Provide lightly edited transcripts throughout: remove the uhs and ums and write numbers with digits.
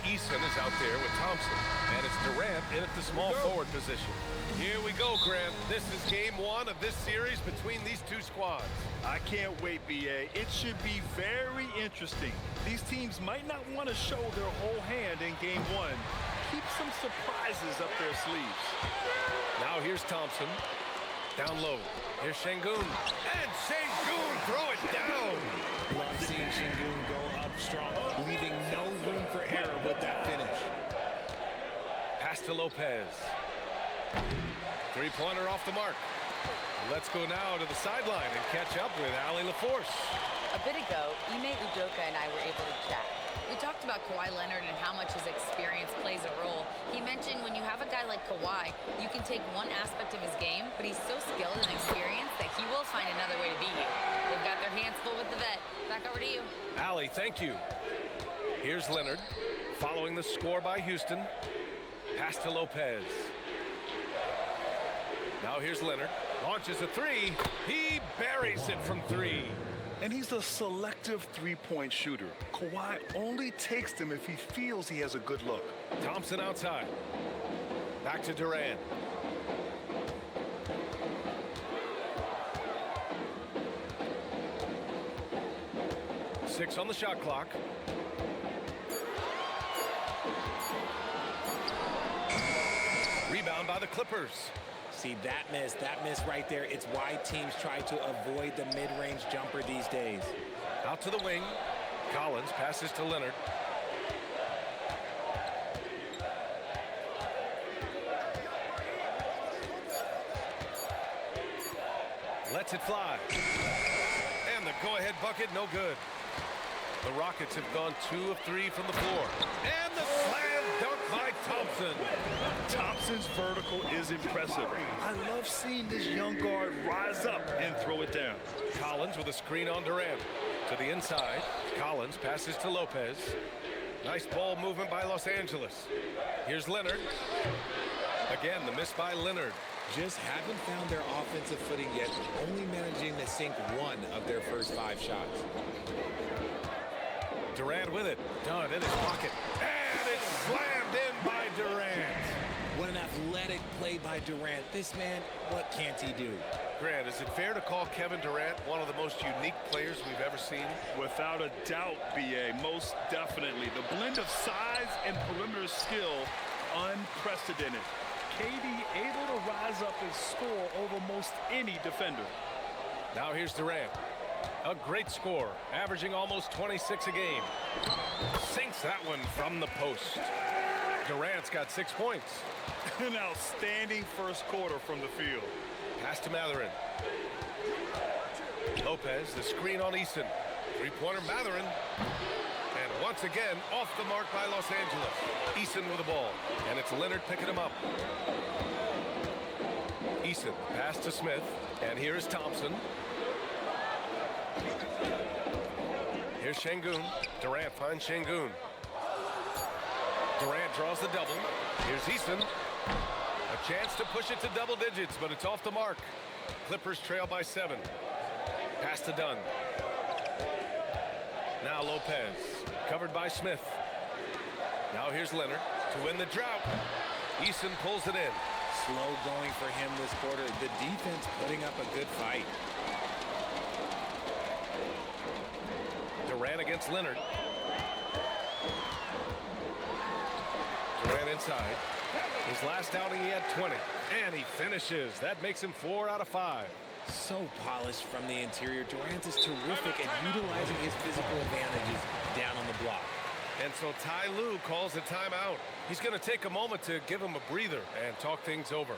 Eason is out there with Thompson. And it's Durant in at the small forward position. Here we go, Grant. This is game one of this series between these two squads. I can't wait, BA. It should be very interesting. These teams might not want to show their whole hand in game one. Keep some surprises up their sleeves. Now here's Thompson. Down low. Here's Sengun. And Sengun throw it down. Love seeing Sengun go up strong, leaving no room for error with that finish. Pass to Lopez. Three-pointer off the mark. Let's go now to the sideline and catch up with Allie LaForce. A bit ago, Ime Udoka and I were able to chat. We talked about Kawhi Leonard and how much his experience plays a role. He mentioned when you have a guy like Kawhi, you can take one aspect of his game, but he's so skilled and experienced that he will find another way to beat you. They've got their hands full with the vet. Back over to you. Allie, thank you. Here's Leonard, following the score by Houston. Pass to Lopez. Now here's Leonard. Launches a three. He buries it from three. And he's a selective three-point shooter. Kawhi only takes them if he feels he has a good look. Thompson outside. Back to Durant. Six on the shot clock. Rebound by the Clippers. See, that miss right there, it's why teams try to avoid the mid-range jumper these days. Out to the wing. Collins passes to Leonard. Lets it fly. And the go-ahead bucket, no good. The Rockets have gone 2 of 3 from the floor. And the slam dunk by Thompson. Thompson's vertical is impressive. I love seeing this young guard rise up and throw it down. Collins with a screen on Durant. To the inside. Collins passes to Lopez. Nice ball movement by Los Angeles. Here's Leonard. Again, the miss by Leonard. Just haven't found their offensive footing yet, only managing to sink one of their first 5 shots. Durant with it. Done in his pocket. And it's slammed in by Durant. What an athletic play by Durant. This man, what can't he do? Grant, is it fair to call Kevin Durant one of the most unique players we've ever seen? Without a doubt, BA, most definitely. The blend of size and perimeter skill, unprecedented. KD able to rise up and score over most any defender. Now here's Durant. A great score, averaging almost 26 a game. Sinks that one from the post. Durant's got 6 points. An outstanding first quarter from the field. Pass to Mathurin. Lopez, the screen on Eason. Three-pointer Mathurin. And once again, off the mark by Los Angeles. Eason with the ball. And it's Leonard picking him up. Eason, pass to Smith. And here is Thompson. Here's Sengun. Durant finds Sengun. Durant draws the double. Here's Eason. A chance to push it to double digits, but it's off the mark. Clippers trail by 7. Pass to Dunn. Now Lopez. Covered by Smith. Now here's Leonard to win the drought. Eason pulls it in. Slow going for him this quarter. The defense putting up a good fight. Durant against Leonard. Durant inside. His last outing, he had 20. And he finishes. That makes him 4 out of 5. So polished from the interior. Durant is terrific at utilizing his physical advantages down on the block. And so Ty Lue calls a timeout. He's going to take a moment to give him a breather and talk things over.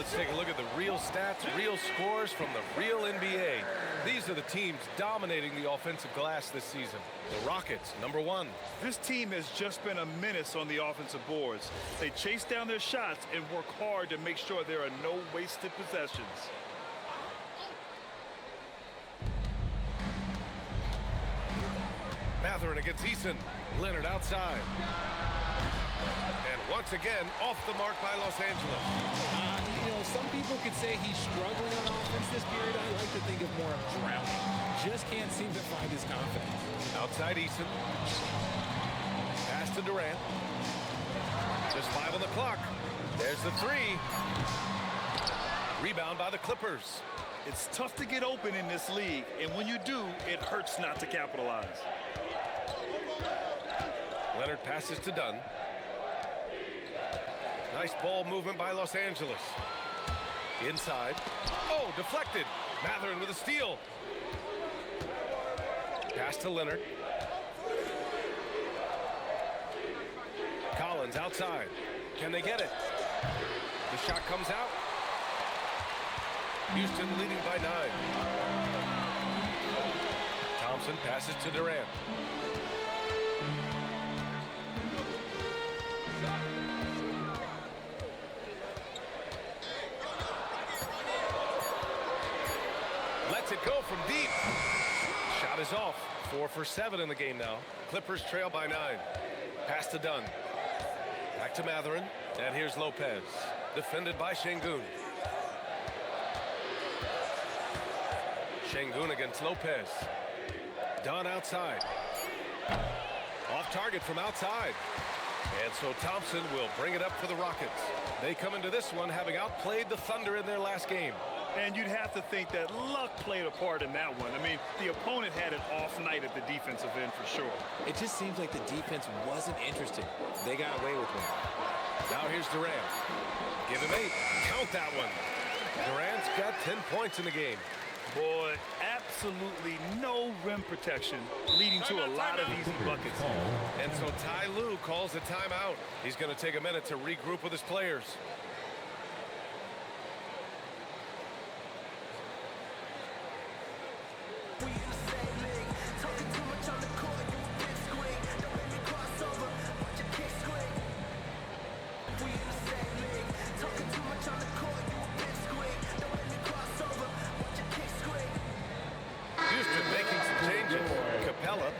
Let's take a look at the real stats, real scores from the real NBA. These are the teams dominating the offensive glass this season. The Rockets, number 1. This team has just been a menace on the offensive boards. They chase down their shots and work hard to make sure there are no wasted possessions. Mathurin against Eason. Leonard outside. And once again, off the mark by Los Angeles. You know, some people could say he's struggling on offense this period. I like to think of more of drowning. Just can't seem to find his confidence. Outside Eason. Pass to Durant. Just 5 on the clock. There's the 3. Rebound by the Clippers. It's tough to get open in this league, and when you do, it hurts not to capitalize. Leonard passes to Dunn. Nice ball movement by Los Angeles. Inside. Oh, deflected. Mathurin with a steal. Pass to Leonard. Collins outside. Can they get it? The shot comes out. Houston leading by 9. Thompson passes to Durant. Lets it go from deep. Shot is off. 4 for 7 in the game now. Clippers trail by 9. Pass to Dunn. Back to Mathurin. And here's Lopez. Defended by Sengun. Sengun against Lopez. Dunn outside. Off target from outside. And so Thompson will bring it up for the Rockets. They come into this one having outplayed the Thunder in their last game. And you'd have to think that luck played a part in that one. I mean, the opponent had an off night at the defensive end for sure. It just seems like the defense wasn't interested. They got away with one. Now here's Durant. Give him 8. Count that one. Durant's got 10 points in the game. Boy, absolutely no rim protection, leading to a lot of easy buckets. And so Ty Lue calls a timeout. He's going to take a minute to regroup with his players.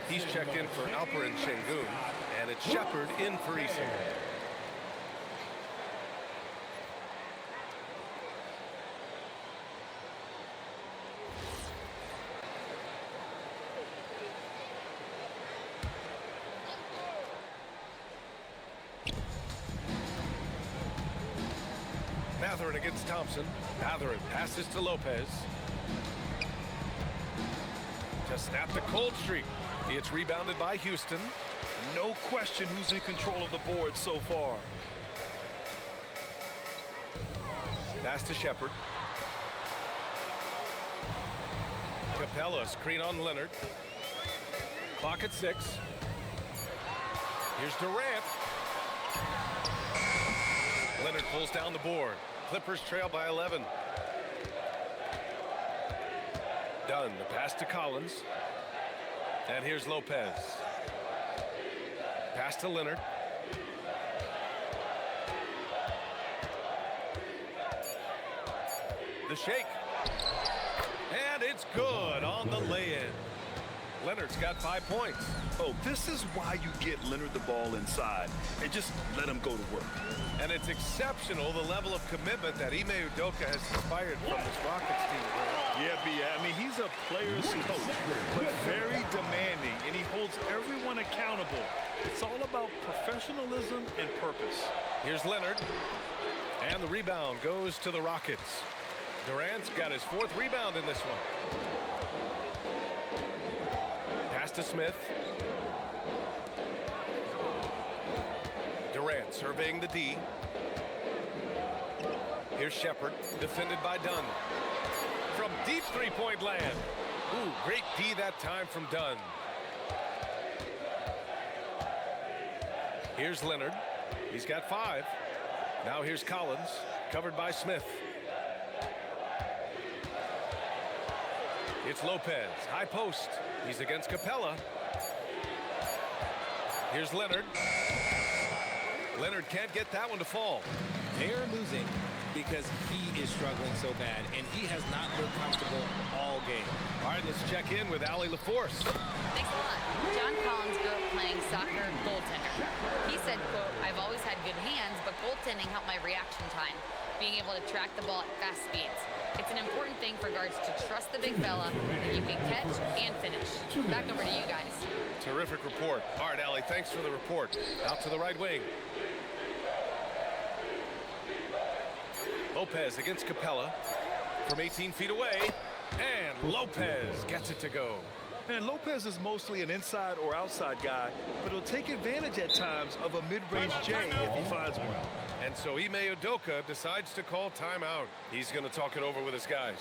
He's checked in for Alperen Sengun, and it's Shepard in for Eason. Mathurin against Thompson. Mathurin passes to Lopez. To snap the cold streak. It's rebounded by Houston. No question who's in control of the board so far. Pass to Shepard. Capella, screen on Leonard. Clock at 6. Here's Durant. Leonard pulls down the board. Clippers trail by 11. Dunn, the pass to Collins. And here's Lopez. Pass to Leonard. The shake. And it's good on the lay-in. Leonard's got 5 points. Oh, this is why you get Leonard the ball inside and just let him go to work. And it's exceptional, the level of commitment that Ime Udoka has inspired from this Rockets team. Yeah, B. I mean, he's a player's coach, but very demanding, and he holds everyone accountable. It's all about professionalism and purpose. Here's Leonard, and the rebound goes to the Rockets. Durant's got his 4th rebound in this one. Pass to Smith. Durant surveying the D. Here's Shepard, defended by Dunn. From deep three-point land. Ooh, great D that time from Dunn. Here's Leonard. He's got 5. Now here's Collins, covered by Smith. It's Lopez, high post. He's against Capella. Here's Leonard. Leonard can't get that one to fall. They are losing because he is struggling so bad, and he has not looked comfortable all game. All right, let's check in with Allie LaForce. Thanks a lot. John Collins grew up playing soccer goaltender. He said, quote, "I've always had good hands, but goaltending helped my reaction time, being able to track the ball at fast speeds. It's an important thing for guards to trust the big fella that you can catch and finish." Back over to you guys. Terrific report. All right, Allie, thanks for the report. Out to the right wing. Lopez against Capella from 18 feet away, and Lopez gets it to go. And Lopez is mostly an inside or outside guy, but he'll take advantage at times of a mid-range J if he finds one. And so Ime Udoka decides to call timeout. He's going to talk it over with his guys.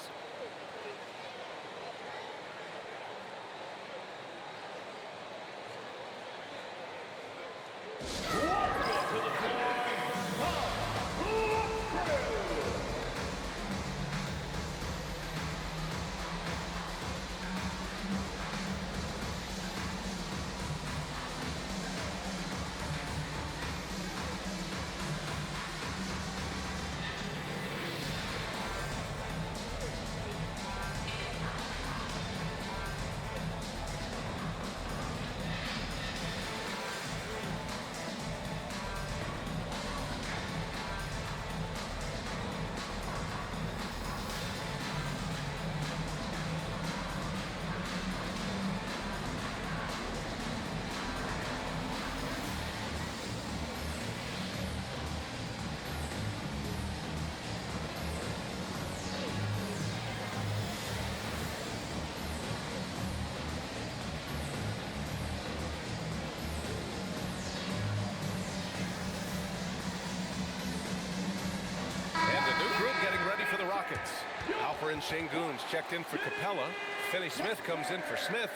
Alperen Sengun's checked in for Capella. Finney-Smith comes in for Smith.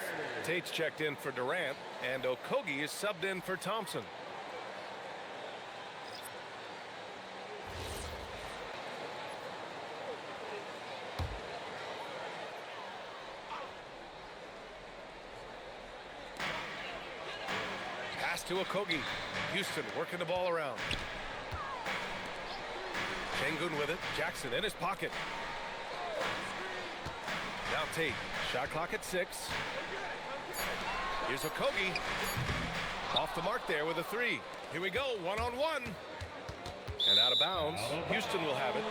Tate's checked in for Durant. And Okogie is subbed in for Thompson. Pass to Okogie. Houston working the ball around. Sengun with it. Jackson in his pocket. Now Tate. Shot clock at 6. Here's Okogie. Off the mark there with a 3. Here we go. 1-on-1. And out of bounds. Houston will have it.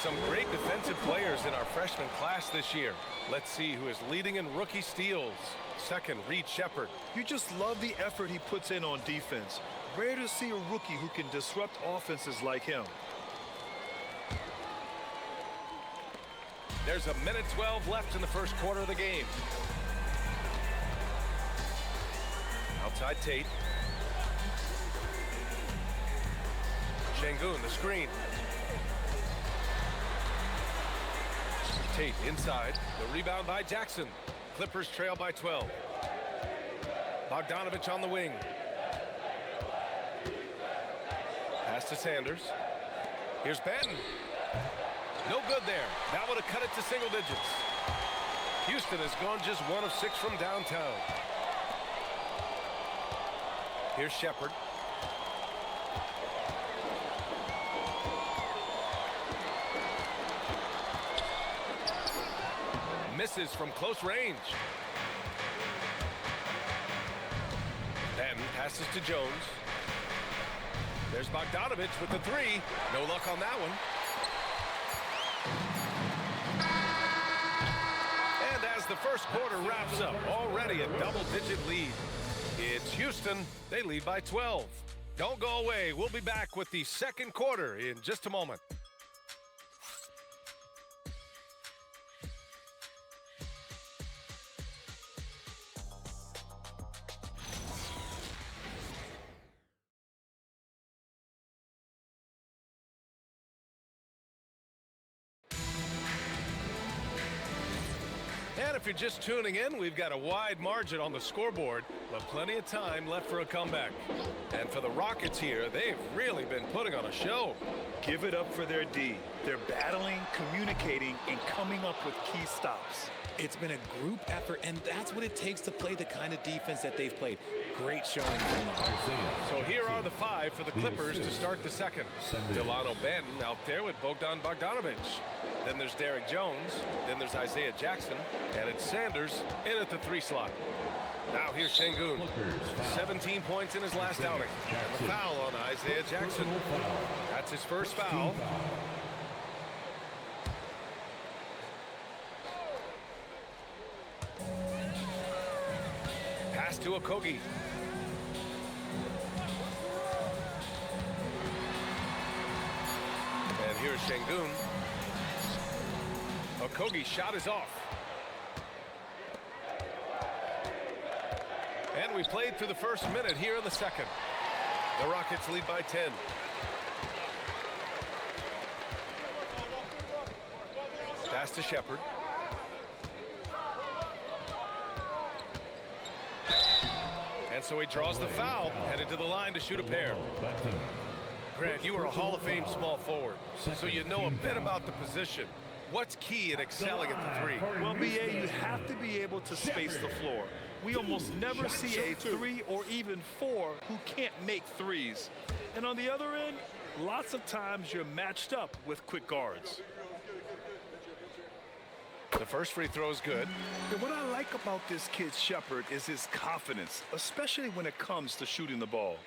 Some great defensive players in our freshman class this year. Let's see who is leading in rookie steals. Second, Reed Shepard. You just love the effort he puts in on defense. Rare to see a rookie who can disrupt offenses like him. There's a minute 12 left in the first quarter of the game. Outside Tate. Sengun, the screen. Tate inside. The rebound by Jackson. Clippers trail by 12. Bogdanovich on the wing. Pass to Sanders. Here's Benton. No good there. That would have cut it to single digits. Houston has gone just 1 of 6 from downtown. Here's Shepard. Misses from close range. Mann passes to Jones. There's Bogdanovich with the 3. No luck on that one. And as the first quarter wraps up, already a double-digit lead. It's Houston. They lead by 12. Don't go away. We'll be back with the second quarter in just a moment. And if you're just tuning in, we've got a wide margin on the scoreboard, but plenty of time left for a comeback. And for the Rockets here, they've really been putting on a show. Give it up for their D. They're battling, communicating, and coming up with key stops. It's been a group effort, and that's what it takes to play the kind of defense that they've played. Great showing from them. So here are the five for the Clippers to start the second. Delano Banton out there with Bogdan Bogdanovic. Then there's Derrick Jones. Then there's Isaiah Jackson. And it's Sanders in at the 3 slot. Now here's Sengun. 17 points in his last outing. And the foul on Isaiah Jackson. That's his first foul. Pass to Okogie. And here's Sengun. Okogie's shot is off. And we played through the first minute here in the second. The Rockets lead by 10. Pass to Shepherd. And so he draws the foul, headed to the line to shoot a pair. Grant, you are a Hall of Fame small forward, so you know a bit about the position. What's key in excelling at the 3? Well, BA, you have to be able to space the floor. We almost never see a 3 or even 4 who can't make threes. And on the other end, lots of times you're matched up with quick guards. The first free throw is good. And what I like about this kid Shepherd is his confidence, especially when it comes to shooting the ball.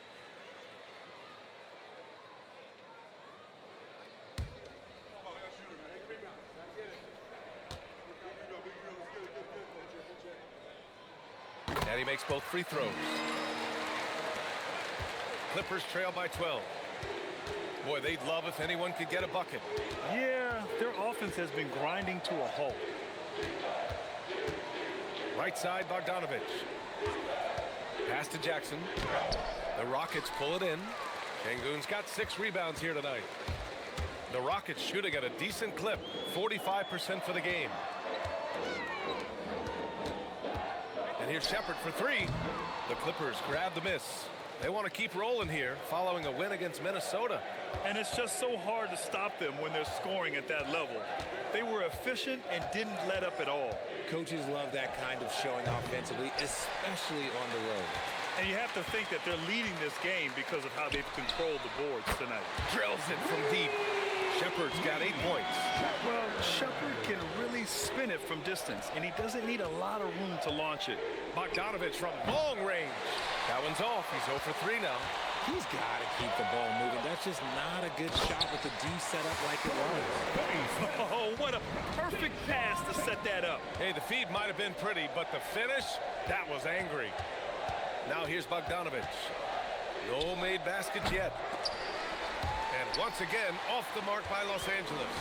And he makes both free throws. Clippers trail by 12. Boy, they'd love if anyone could get a bucket. Yeah, their offense has been grinding to a halt. Right side, Bogdanovic. Pass to Jackson. The Rockets pull it in. Sengun's got 6 rebounds here tonight. The Rockets shooting at a decent clip, 45% for the game. And here's Shepherd for 3. The Clippers grab the miss. They want to keep rolling here following a win against Minnesota. And it's just so hard to stop them when they're scoring at that level. They were efficient and didn't let up at all. Coaches love that kind of showing offensively, especially on the road. And you have to think that they're leading this game because of how they've controlled the boards tonight. Drills it from deep. Shepherd's got 8 points. Well, Shepherd can really spin it from distance, and he doesn't need a lot of room to launch it. Bogdanovic from long range. That one's off. He's 0 for 3 now. He's got to keep the ball moving. That's just not a good shot with the D set up like it was. Oh, what a perfect pass to set that up. Hey, the feed might have been pretty, but the finish, that was angry. Now here's Bogdanovic. No made baskets yet. And once again, off the mark by Los Angeles.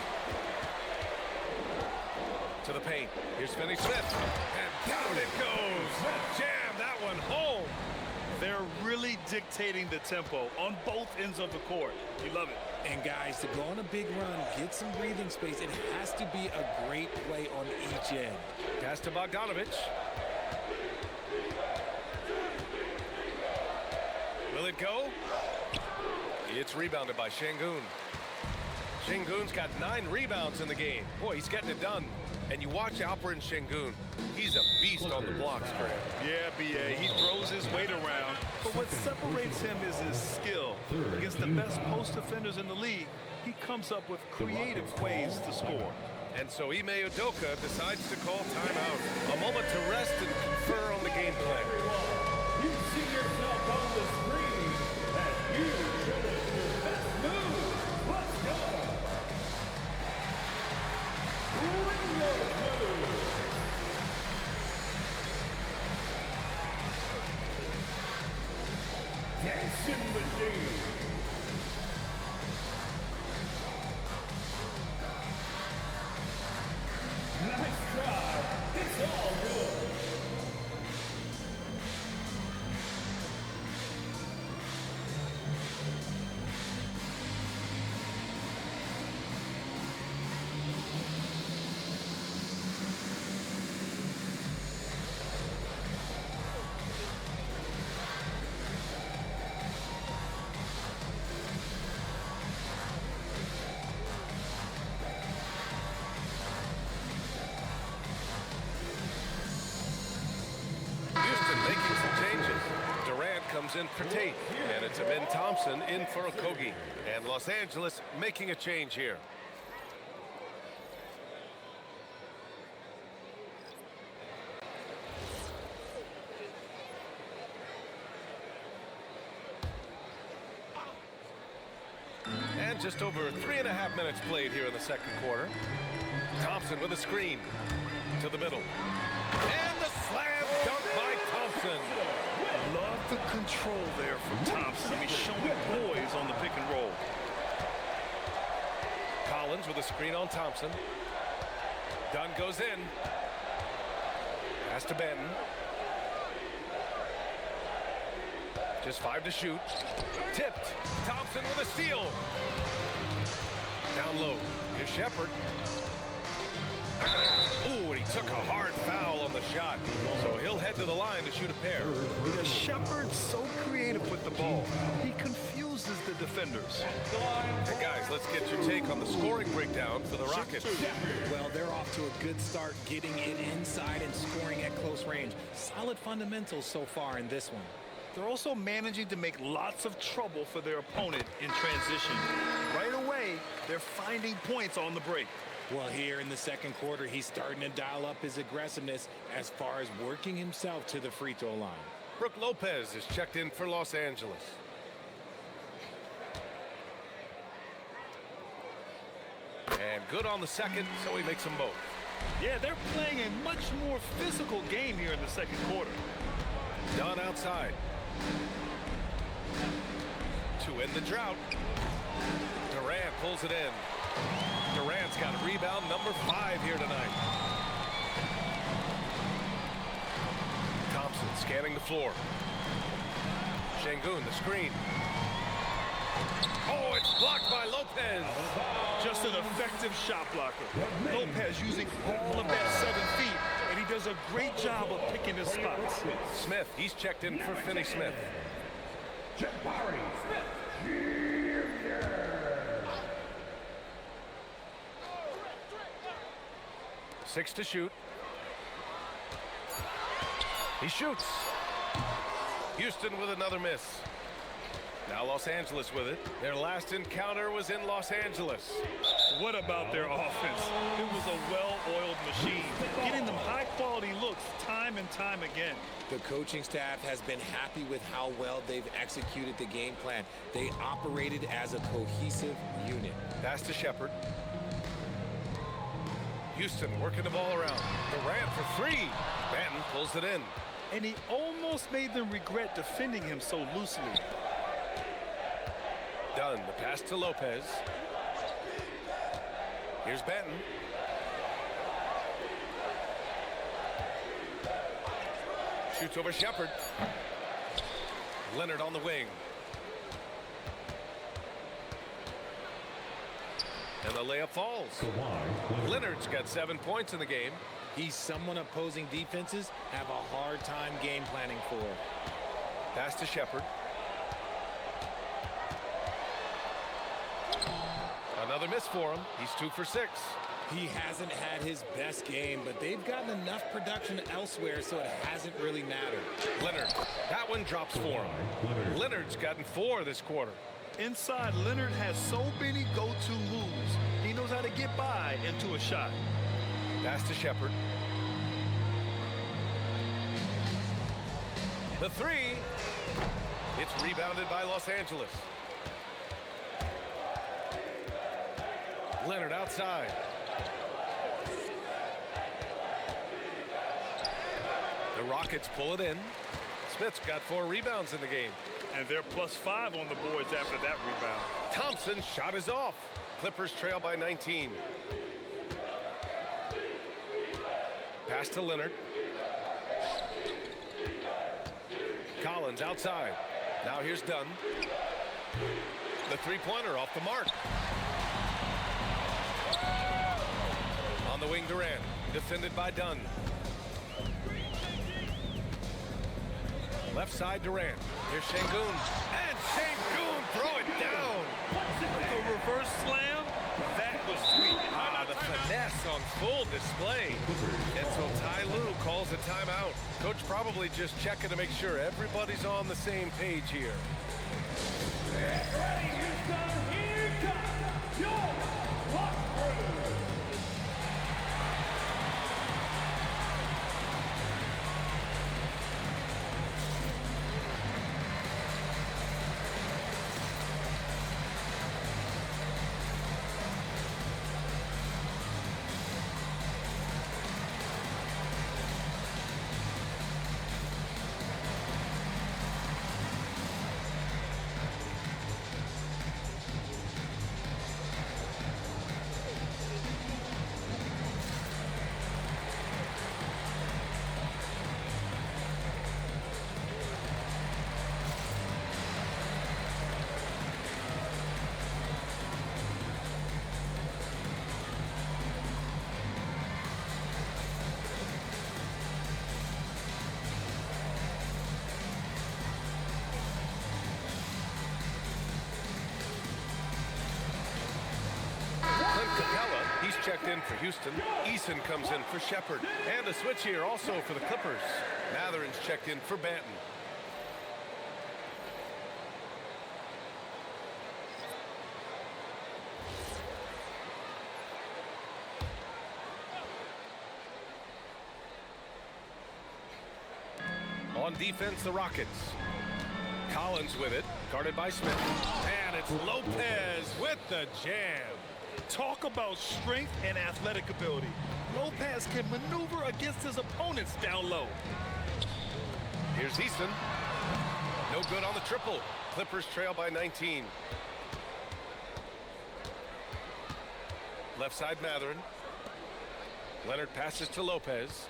To the paint. Here's Finney-Smith. And down it goes. Jam that one home. They're really dictating the tempo on both ends of the court. You love it. And guys, to go on a big run, get some breathing space, it has to be a great play on each end. Pass to Bogdanovic. Will it go? It's rebounded by Sengun. Sengun's got 9 rebounds in the game. Boy, he's getting it done. And you watch Alperen Sengun. He's a beast on the blocks, Grant. Yeah, BA, he throws his weight around. But what separates him is his skill. Against the best post defenders in the league, he comes up with creative ways to score. And so Ime Udoka decides to call timeout. A moment to rest and confer on the game plan. You see yourself on the screen that you chose your best move. Let's go. Bring your move. Dancing machine. Nice try. It's all good. goes in for Tate. And it's Amin Thompson in for Okogie. And Los Angeles making a change here. And just over 3.5 minutes played here in the second quarter. Thompson with a screen to the middle. And the slam dunk by Thompson. Love the control there from Thompson. He's showing poise on the pick and roll. Collins with a screen on Thompson. Dunn goes in. Pass to Benton. Just 5 to shoot. Tipped. Thompson with a steal. Down low. Here's Shepherd. Ooh, and he took a hard foul on the shot. So he'll head to the line to shoot a pair. Yeah, Shepherd's so creative with the ball. He confuses the defenders. Hey guys, let's get your take on the scoring breakdown for the Rockets. Well, they're off to a good start getting it inside and scoring at close range. Solid fundamentals so far in this one. They're also managing to make lots of trouble for their opponent in transition. Right away, they're finding points on the break. Well, here in the second quarter, he's starting to dial up his aggressiveness as far as working himself to the free throw line. Brook Lopez is checked in for Los Angeles. And good on the second, so he makes them both. Yeah, they're playing a much more physical game here in the second quarter. Dunn outside. To end the drought. Durant pulls it in. Durant's got rebound number 5 here tonight. Thompson scanning the floor. Sengun, the screen. Oh, it's blocked by Lopez. Just an effective shot blocker. Lopez using all of that 7 feet, and he does a great job of picking his spots. Smith, he's checked in for Finney Smith. 6 to shoot. He shoots. Houston with another miss. Now Los Angeles with it. Their last encounter was in Los Angeles. What about their offense? It was a well-oiled machine, getting them high-quality looks time and time again. The coaching staff has been happy with how well they've executed the game plan. They operated as a cohesive unit. Pass to Shepherd. Houston working the ball around. Durant for 3. Mann pulls it in. And he almost made them regret defending him so loosely. Dunn, the pass to Lopez. Here's Benton. Shoots over Shepherd. Leonard on the wing. And the layup falls. Leonard's got 7 points in the game. He's someone opposing defenses have a hard time game planning for. Pass to Shepherd. Another miss for him. He's 2 for 6. He hasn't had his best game, but they've gotten enough production elsewhere, so it hasn't really mattered. Leonard, that one drops for him. Leonard's gotten 4 this quarter. Inside, Leonard has so many go-to moves. He knows how to get by into a shot. Pass to Shepherd. The 3. It's rebounded by Los Angeles. Leonard outside. The Rockets pull it in. Smith's got 4 rebounds in the game. And they're +5 on the boards after that rebound. Thompson's shot is off. Clippers trail by 19. Pass to Leonard. Collins outside. Now here's Dunn. The 3-pointer off the mark. On the wing, Durant. Defended by Dunn. Left side, Durant. Here's Sengun. And Sengun throw it down. The reverse slam, that was sweet. The finesse on full display. And so Ty Lue calls a timeout. Coach probably just checking to make sure everybody's on the same page here. Get ready, Houston. Here comes your locker room. He's checked in for Houston. Eason comes in for Shepherd. And a switch here also for the Clippers. Mathurin's checked in for Banton. On defense, the Rockets. Collins with it, guarded by Smith. And it's Lopez with the jam. Talk about strength and athletic ability. Lopez can maneuver against his opponents down low. Here's Eason. No good on the triple. Clippers trail by 19. Left side, Mathurin. Leonard passes to Lopez.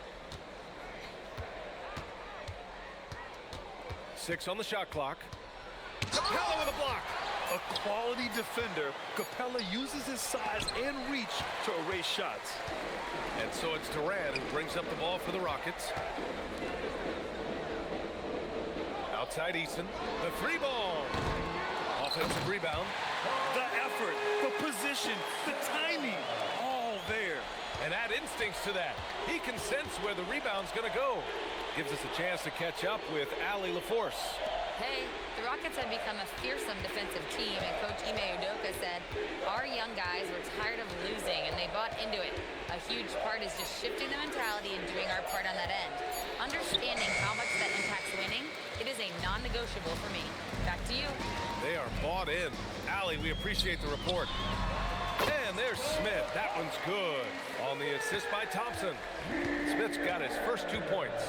6 on the shot clock. Capella with a block. A quality defender, Capella uses his size and reach to erase shots. And so it's Durant who brings up the ball for the Rockets. Outside Eason. The 3 ball. Offensive rebound. The effort, the position, the timing, all there. And add instincts to that. He can sense where the rebound's going to go. Gives us a chance to catch up with Allie LaForce. Hey, the Rockets have become a fearsome defensive team, and Coach Ime Udoka said, our young guys were tired of losing, and they bought into it. A huge part is just shifting the mentality and doing our part on that end. Understanding how much that impacts winning, it is a non-negotiable for me. Back to you. They are bought in. Allie, we appreciate the report. And there's Smith. That one's good. On the assist by Thompson. Smith's got his first 2 points.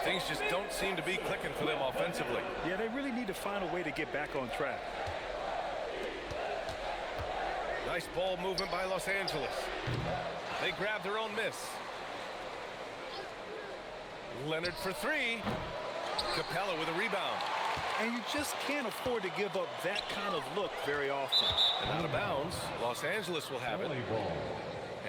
Things just don't seem to be clicking for them offensively. Yeah, they really need to find a way to get back on track. Nice ball movement by Los Angeles. They grab their own miss. Leonard for 3. Capella with a rebound. And you just can't afford to give up that kind of look very often. And out of bounds, Los Angeles will have it.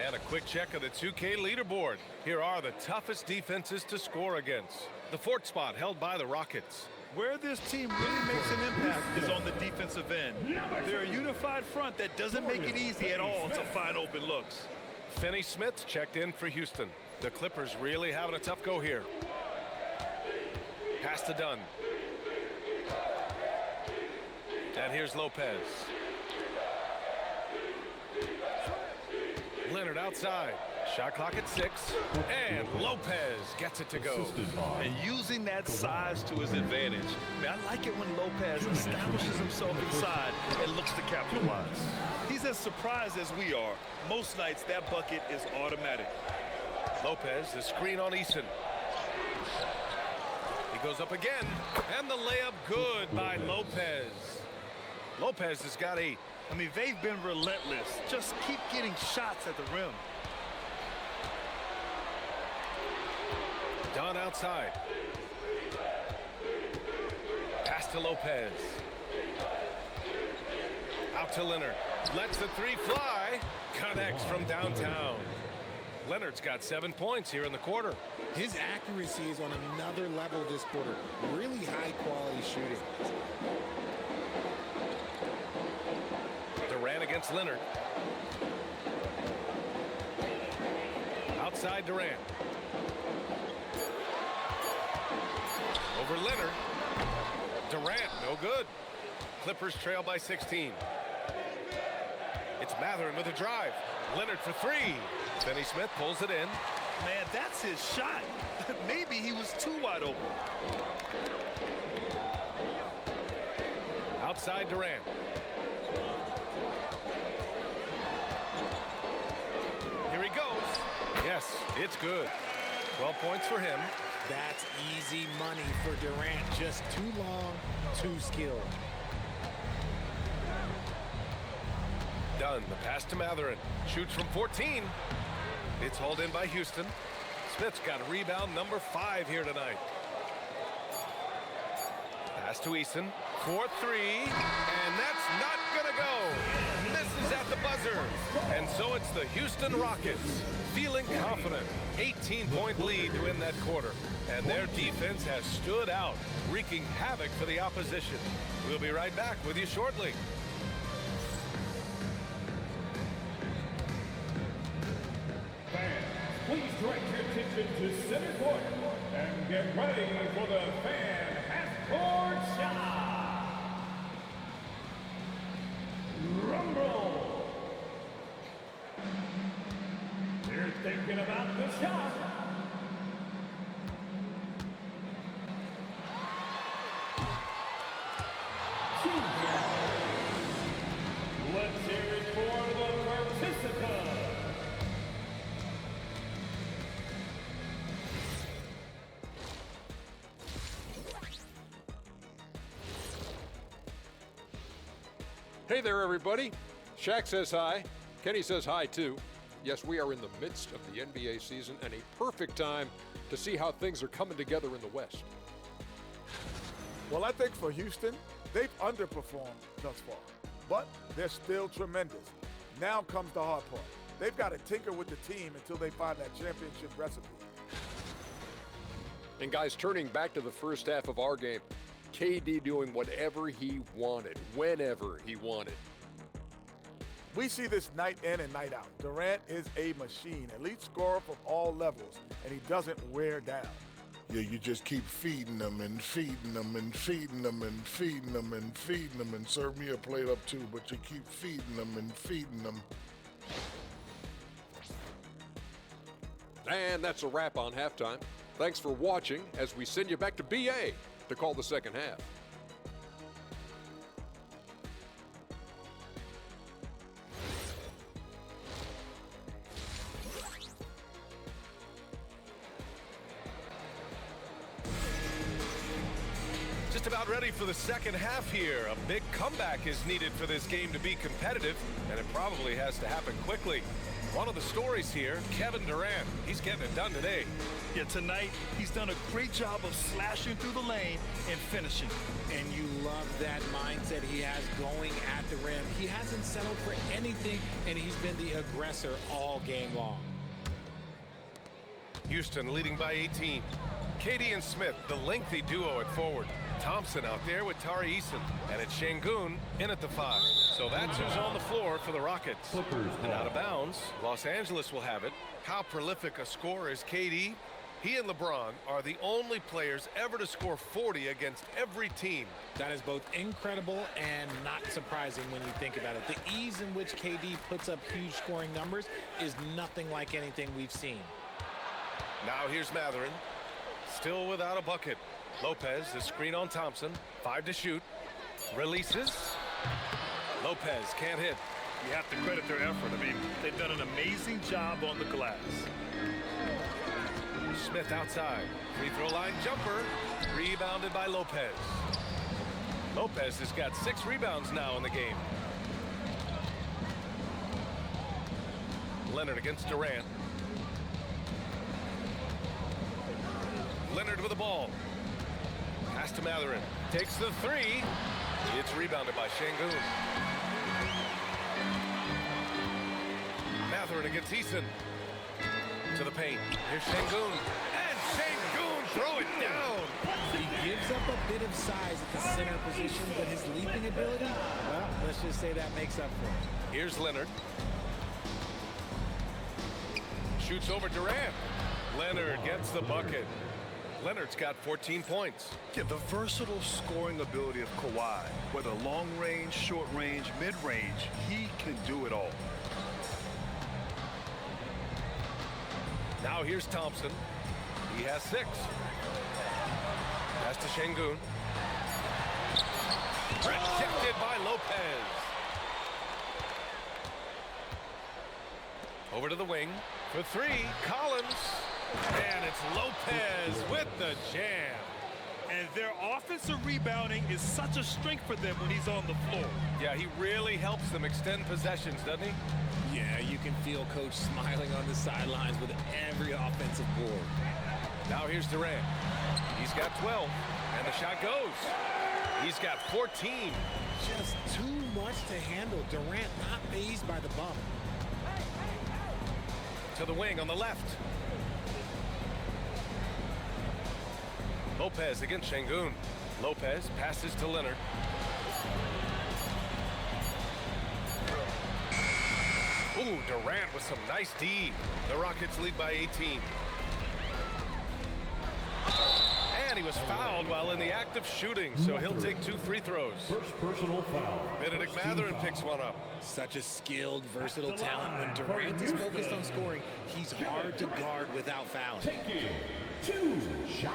And a quick check of the 2K leaderboard. Here are the toughest defenses to score against. The 4th spot held by the Rockets. Where this team really makes an impact is on the defensive end. They're a unified front that doesn't make it easy at all to find open looks. Finney-Smith checked in for Houston. The Clippers really having a tough go here. Pass to Dunn. And here's Lopez. Leonard outside. Shot clock at 6. And Lopez gets it to go. And using that size to his advantage. I mean, I like it when Lopez establishes himself inside and looks to capitalize. He's as surprised as we are. Most nights, that bucket is automatic. Lopez, the screen on Eason. He goes up again. And the layup good by Lopez. Lopez has got 8. I mean, they've been relentless. Just keep getting shots at the rim. Dunn outside. Pass to Lopez. Out to Leonard. Lets the 3 fly. Connects from downtown. Leonard's got 7 points here in the quarter. His accuracy is on another level this quarter. Really high quality shooting. Durant against Leonard. Outside Durant. Over Leonard. Durant, no good. Clippers trail by 16. It's Mathurin with a drive. Leonard for three. Finney Smith pulls it in. Man, that's his shot. Maybe he was too wide open. Outside Durant. Here he goes. Yes, it's good. 12 points for him. That's easy money for Durant. Just too long, too skilled. Done. The pass to Mathurin. Shoots from 14. It's hauled in by Houston. Smith's got rebound number 5 here tonight. Pass to Eason. 4-3. And that's not going to go. Misses at the buzzer. And so it's the Houston Rockets feeling confident. 18-point lead to win that quarter. And their defense has stood out, wreaking havoc for the opposition. We'll be right back with you shortly. Fans, please direct your attention to center court and get ready for the fan half-court shot. Rumble. They're thinking about the shot. Let's hear it for the participant. Hey there, everybody. Shaq says hi. Kenny says hi, too. Yes, we are in the midst of the NBA season and a perfect time to see how things are coming together in the West. Well, I think for Houston, they've underperformed thus far, but they're still tremendous. Now comes the hard part. They've got to tinker with the team until they find that championship recipe. And guys, turning back to the first half of our game, KD doing whatever he wanted, whenever he wanted. We see this night in and night out. Durant is a machine, elite scorer from all levels, and he doesn't wear down. Yeah, you just keep feeding them and feeding them and feeding them and feeding them and feeding them, and serve me a plate up too, but you keep feeding them and feeding them. And that's a wrap on halftime. Thanks for watching as we send you back to BA to call the second half. Just about ready for the second half here. A big comeback is needed for this game to be competitive, and it probably has to happen quickly. One of the stories here, Kevin Durant. He's getting it done today. Yeah, tonight he's done a great job of slashing through the lane and finishing. And you love that mindset he has going at the rim. He hasn't settled for anything, and he's been the aggressor all game long. Houston leading by 18. KD and Smith, the lengthy duo at forward. Thompson out there with Tari Eason. And it's Sengun in at the 5. So that's who's on the floor for the Rockets. And out of bounds, Los Angeles will have it. How prolific a scorer is KD? He and LeBron are the only players ever to score 40 against every team. That is both incredible and not surprising when you think about it. The ease in which KD puts up huge scoring numbers is nothing like anything we've seen. Now here's Mathurin. Still without a bucket. Lopez, the screen on Thompson. 5 to shoot. Releases. Lopez can't hit. You have to credit their effort. I mean, they've done an amazing job on the glass. Smith outside. Free throw line jumper. Rebounded by Lopez. Lopez has got 6 rebounds now in the game. Leonard against Durant. Leonard with the ball. Pass to Mathurin. Takes the 3. It's rebounded by Sengun. Mathurin against Eason. To the paint. Here's Sengun. And Sengun throw it down. He gives up a bit of size at the center position, but his leaping ability, well, let's just say that makes up for it. Here's Leonard. shoots over Durant. Leonard gets the bucket. Leonard's got 14 points. Yeah, the versatile scoring ability of Kawhi, whether long range, short range, mid range, he can do it all. Now here's Thompson. He has 6. Pass to Sengun. Rejected by Lopez. Over to the wing for 3. Collins. And it's Lopez with the jam. And their offensive rebounding is such a strength for them when he's on the floor. Yeah, he really helps them extend possessions, doesn't he? Yeah, you can feel Coach smiling on the sidelines with every offensive board. Now here's Durant. He's got 12, and the shot goes. He's got 14. Just too much to handle. Durant not fazed by the bump. To the wing on the left. Lopez against Sengun. Lopez passes to Leonard. Ooh, Durant with some nice D. The Rockets lead by 18. And he was fouled while in the act of shooting, so he'll take 2 free throws. First personal foul. Benedict Mathurin picks one up. Such a skilled, versatile talent. When Durant is focused on scoring, he's hard to guard without fouling. Taking 2 shots.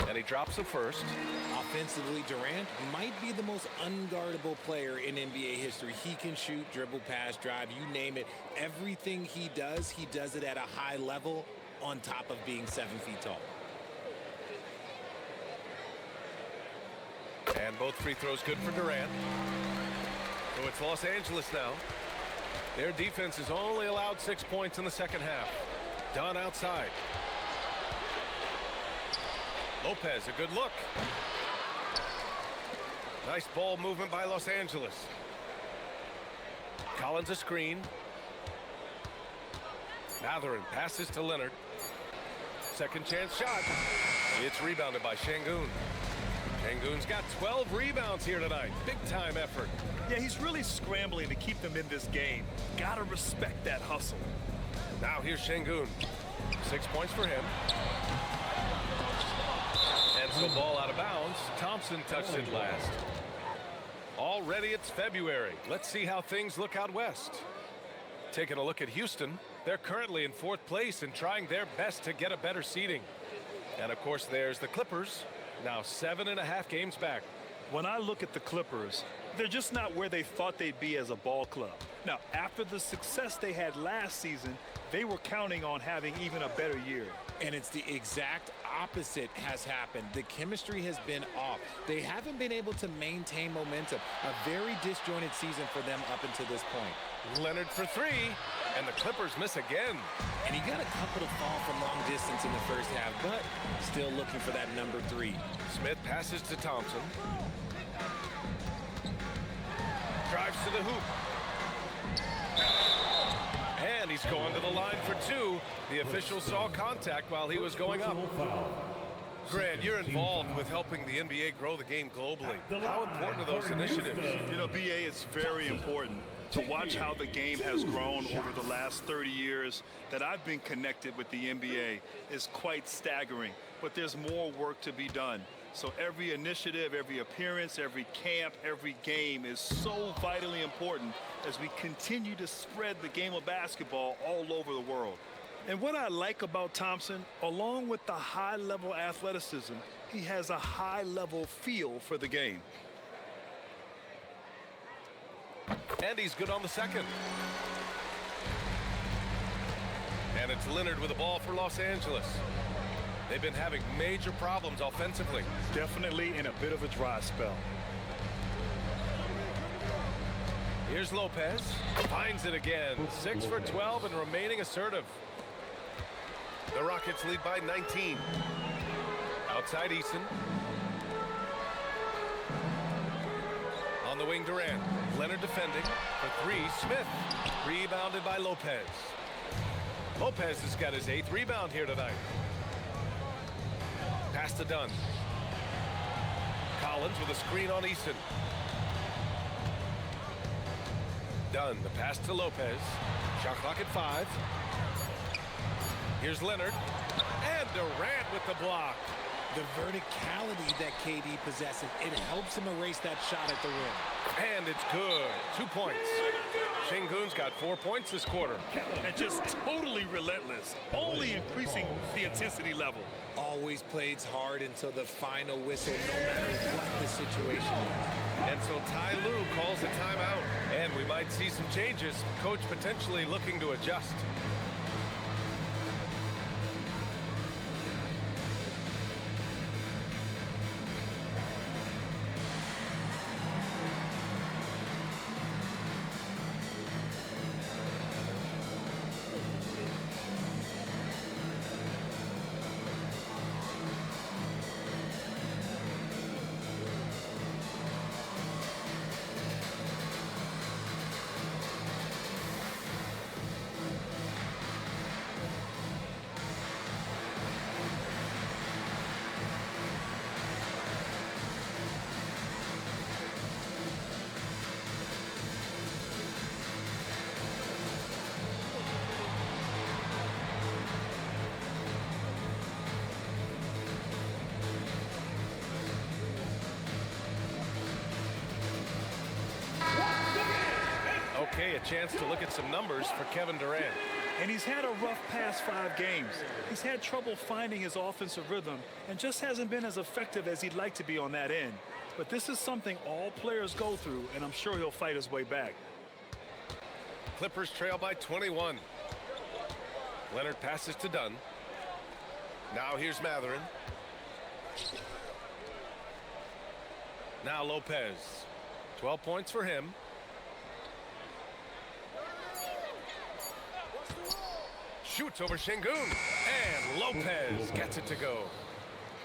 And he drops the first. Offensively, Durant might be the most unguardable player in NBA history. He can shoot, dribble, pass, drive, you name it. Everything he does it at a high level on top of being 7 feet tall. And both free throws good for Durant. So it's Los Angeles now. Their defense has only allowed 6 points in the second half. Done outside. Lopez, a good look. Nice ball movement by Los Angeles. Collins a screen. Mathurin passes to Leonard. Second chance shot. It's rebounded by Sengun. Sengun's got 12 rebounds here tonight. Big time effort. Yeah, he's really scrambling to keep them in this game. Gotta respect that hustle. Now here's Sengun. 6 points for him. And so ball out of bounds. Thompson touched it last. Already it's February. Let's see how things look out west. Taking a look at Houston. They're currently in 4th place and trying their best to get a better seeding. And of course there's the Clippers. Now 7.5 games back. When I look at the Clippers, they're just not where they thought they'd be as a ball club. Now, after the success they had last season, they were counting on having even a better year. And it's the exact opposite has happened. The chemistry has been off. They haven't been able to maintain momentum. A very disjointed season for them up until this point. Leonard for 3, and the Clippers miss again. And he got a couple to fall from long distance in the first half, but still looking for that number 3. Smith passes to Thompson. Drives to the hoop. And he's going to the line for 2. The official saw contact while he was going up. Grant, you're involved with helping the NBA grow the game globally. How important are those initiatives? You know, BA, it's very important to watch how the game has grown over the last 30 years that I've been connected with the NBA is quite staggering. But there's more work to be done. So every initiative, every appearance, every camp, every game is so vitally important as we continue to spread the game of basketball all over the world. And what I like about Thompson, along with the high-level athleticism, he has a high-level feel for the game. And he's good on the second. And it's Leonard with the ball for Los Angeles. They've been having major problems offensively. Definitely in a bit of a dry spell. Here's Lopez. Finds it again. 6 for 12 and remaining assertive. The Rockets lead by 19. Outside Eason. On the wing, Durant. Leonard defending. For 3, Smith. Rebounded by Lopez. Lopez has got his 8th rebound here tonight. Pass to Dunn. Collins with a screen on Eason. Dunn, the pass to Lopez. Shot clock at 5. Here's Leonard. And Durant with the block. The verticality that KD possesses, it helps him erase that shot at the rim. And it's good. 2 points. Sengun's got 4 points this quarter. And just totally relentless, only increasing the intensity level. Always plays hard until the final whistle, no matter what the situation is. And so Ty Lue calls a timeout. And we might see some changes. Coach potentially looking to adjust. Okay, a chance to look at some numbers for Kevin Durant. And he's had a rough past 5 games. He's had trouble finding his offensive rhythm and just hasn't been as effective as he'd like to be on that end. But this is something all players go through, and I'm sure he'll fight his way back. Clippers trail by 21. Leonard passes to Dunn. Now here's Mathurin. Now Lopez. 12 points for him. Shoots over Sengun. And Lopez gets it to go.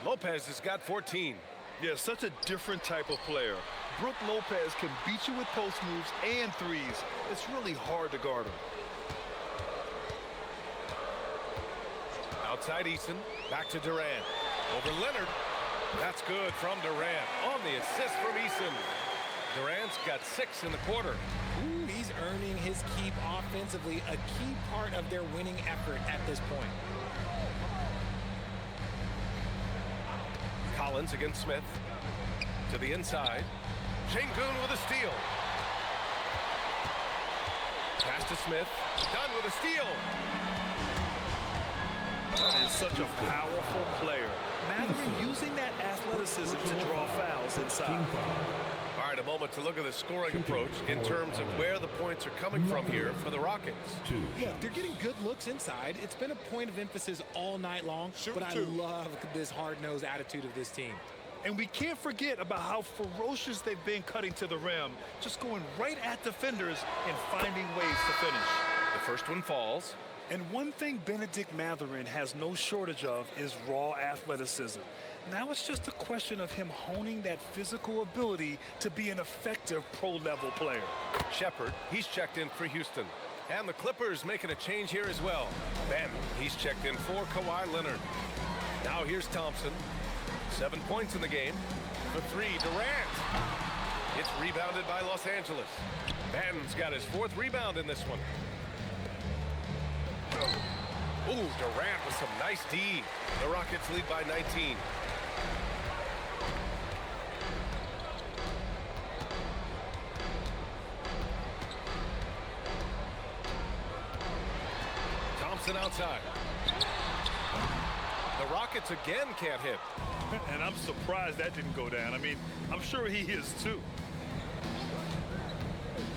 Lopez has got 14. Yeah, such a different type of player. Brook Lopez can beat you with post moves and threes. It's really hard to guard him. Outside Eason. Back to Durant. Over Leonard. That's good from Durant. On the assist from Eason. Durant's got 6 in the quarter. Ooh, he's earning his keep offensively, a key part of their winning effort at this point. Collins against Smith. To the inside. Sengun with a steal. Pass to Smith. Dunn with a steal. Is such a powerful player. Mathurin using that athleticism to draw fouls inside. All right, a moment to look at the scoring approach in terms of where the points are coming from here for the Rockets. Yeah, they're getting good looks inside. It's been a point of emphasis all night long, but I love this hard-nosed attitude of this team. And we can't forget about how ferocious they've been cutting to the rim, just going right at defenders and finding ways to finish. The first one falls. And one thing Benedict Mathurin has no shortage of is raw athleticism. Now it's just a question of him honing that physical ability to be an effective pro-level player. Shepherd, he's checked in for Houston. And the Clippers making a change here as well. Mann, he's checked in for Kawhi Leonard. Now here's Thompson. 7 points in the game. For 3, Durant. It's rebounded by Los Angeles. Mann's got his 4th rebound in this one. Ooh, Durant with some nice D. The Rockets lead by 19. Thompson outside. The Rockets again can't hit. And I'm surprised that didn't go down. I mean, I'm sure he is too.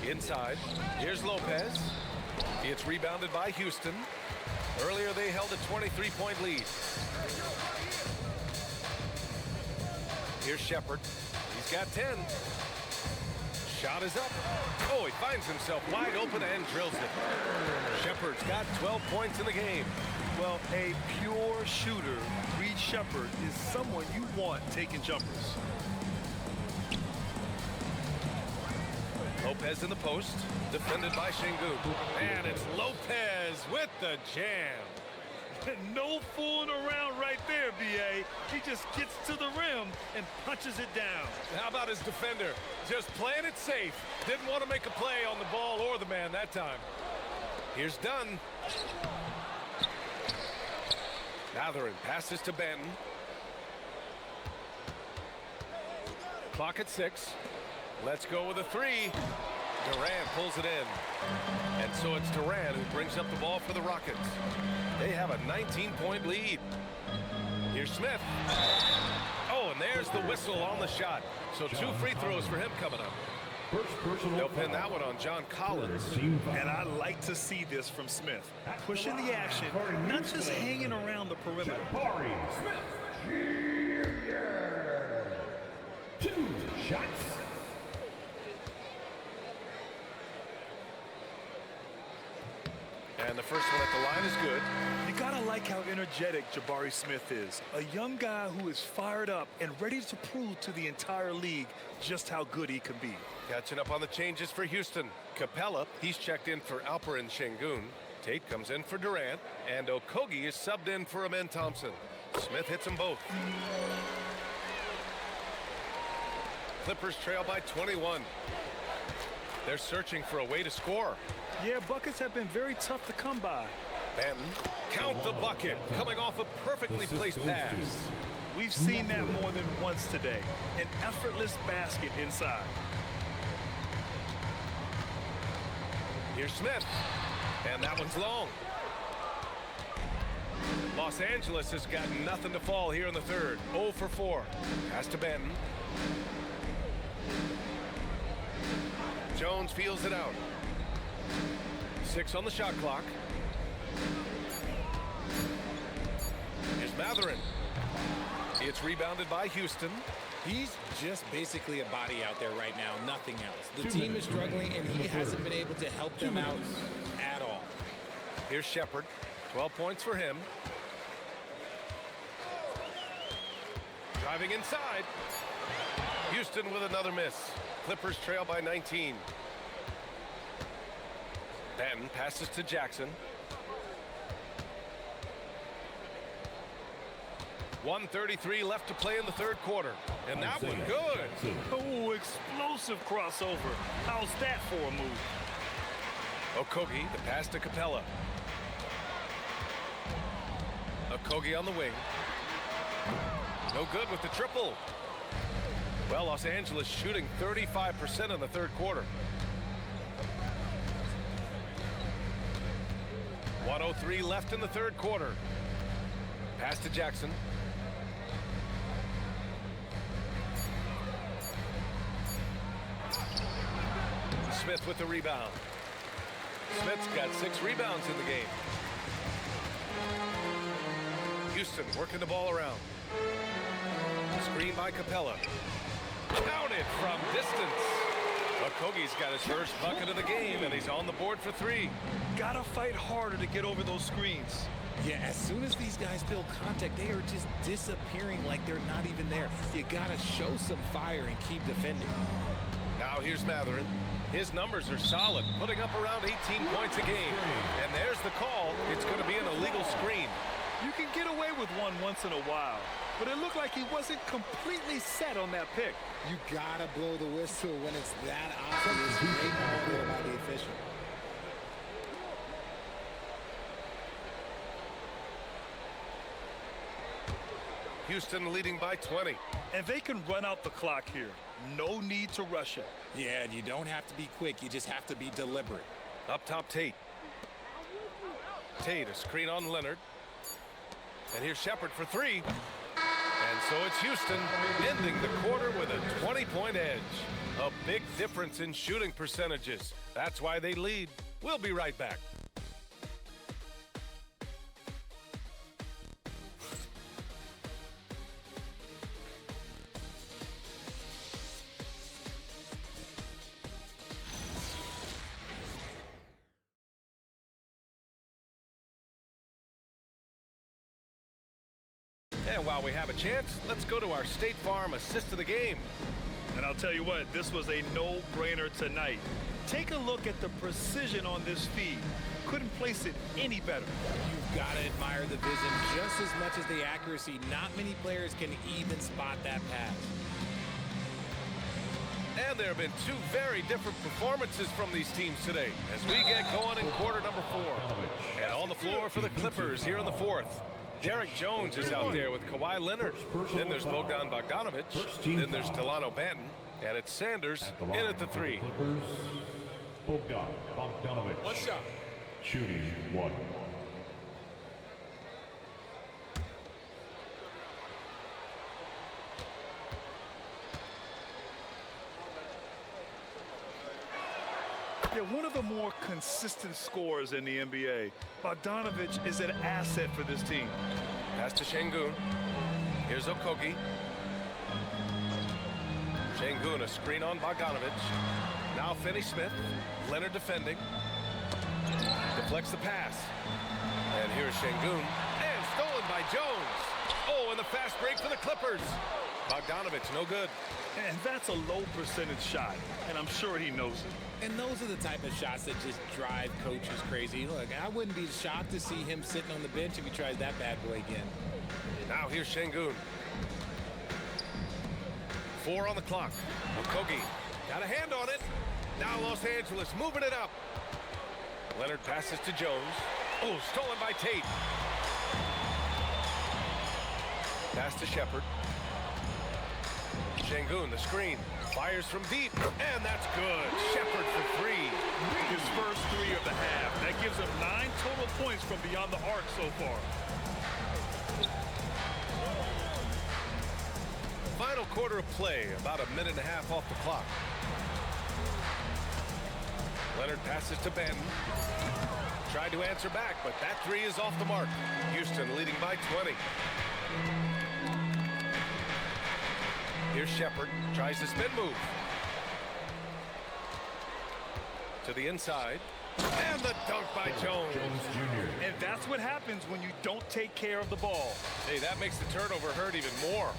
Inside, here's Lopez. It's rebounded by Houston. Earlier they held a 23-point lead. Here's Shepherd. He's got 10. Shot is up. Oh, he finds himself wide open and drills it. Shepherd's got 12 points in the game. Well, a pure shooter, Reed Shepherd, is someone you want taking jumpers. Lopez in the post, defended by Sengun. And it's Lopez with the jam. No fooling around right there, B.A. He just gets to the rim and punches it down. How about his defender? Just playing it safe. Didn't want to make a play on the ball or the man that time. Here's Dunn. Mathurin passes to Benton. Clock at 6. Let's go with a 3. Durant pulls it in. And so it's Durant who brings up the ball for the Rockets. They have a 19-point lead. Here's Smith. Oh, and there's the whistle on the shot. So 2 free throws for him coming up. They'll pin that one on John Collins. And I like to see this from Smith. Pushing the action, not just hanging around the perimeter. Jabari Smith Jr. 2 shots. And the first one at the line is good. You gotta like how energetic Jabari Smith is. A young guy who is fired up and ready to prove to the entire league just how good he can be. Catching up on the changes for Houston. Capella, he's checked in for Alperen Sengun. Tate comes in for Durant. And Okogie is subbed in for Amen Thompson. Smith hits them both. Clippers trail by 21. They're searching for a way to score. Yeah, buckets have been very tough to come by. Benton, count the bucket, coming off a perfectly placed pass. We've seen that more than once today. An effortless basket inside. Here's Smith, and that one's long. Los Angeles has got nothing to fall here in the third. 0 for 4. Pass to Benton. Jones feels it out. 6 on the shot clock. Here's Mathurin. It's rebounded by Houston. He's just basically a body out there right now, nothing else. The team is struggling, and he hasn't been able to help them out at all. Here's Shepard. 12 points for him. Driving inside. Houston with another miss. Clippers trail by 19. Benton passes to Jackson. 1:33 left to play in the third quarter. And that one good. Oh, explosive crossover. How's that for a move? Okogie, the pass to Capella. Okogie on the wing. No good with the triple. Well, Los Angeles shooting 35% in the third quarter. 1:03 left in the third quarter. Pass to Jackson. Smith with the rebound. Smith's got 6 rebounds in the game. Houston working the ball around. Screen by Capella. Counted from distance. Okogie's got his first bucket of the game, and he's on the board for 3. Gotta fight harder to get over those screens. Yeah, as soon as these guys feel contact, they are just disappearing like they're not even there. You gotta show some fire and keep defending. Now here's Mathurin. His numbers are solid, putting up around 18 points a game. And there's the call. It's going to be an illegal screen. You can get away with one once in a while, but it looked like he wasn't completely set on that pick. You gotta blow the whistle when it's that obvious. Great call there by the official. Houston leading by 20. And they can run out the clock here. No need to rush it. Yeah, and you don't have to be quick. You just have to be deliberate. Up top, Tate. Tate, a screen on Leonard. And here's Shepard for 3. And so it's Houston ending the quarter with a 20-point edge. A big difference in shooting percentages. That's why they lead. We'll be right back. And while we have a chance, let's go to our State Farm assist of the game. And I'll tell you what, this was a no-brainer tonight. Take a look at the precision on this feed. Couldn't place it any better. You've got to admire the vision just as much as the accuracy. Not many players can even spot that pass. And there have been two very different performances from these teams today as we get going in quarter number 4. And on the floor for the Clippers here in the 4th. Derek Jones is out there with Kawhi Leonard. Then there's Bogdan Bogdanovic. Then there's Delano Banton. And it's Sanders in at the 3. Bogdan Bogdanovic. One shot. Shooting 1. They're one of the more consistent scorers in the NBA. Bogdanovic is an asset for this team. Pass to Sengun. Here's Okogie. Sengun, a screen on Bogdanovic. Now Finney-Smith. Leonard defending. Deflects the pass. And here's Sengun. And stolen by Jones. Oh, and the fast break for the Clippers. Bogdanovic, no good. And that's a low percentage shot, and I'm sure he knows it. And those are the type of shots that just drive coaches crazy. Look, I wouldn't be shocked to see him sitting on the bench if he tries that bad boy again. Now here's Sengun. 4 on the clock. Okogie got a hand on it. Now Los Angeles moving it up. Leonard passes to Jones. Oh, stolen by Tate. Pass to Shepard. Sengun, the screen. Fires from deep, and that's good. Shepard for 3. His first 3 of the half. That gives him 9 total points from beyond the arc so far. Final quarter of play, about a minute and a half off the clock. Leonard passes to Banton. Tried to answer back, but that 3 is off the mark. Houston leading by 20. Here's Shepard, tries to spin move. To the inside, and the dunk by Jones. And that's what happens when you don't take care of the ball. Hey, that makes the turnover hurt even more.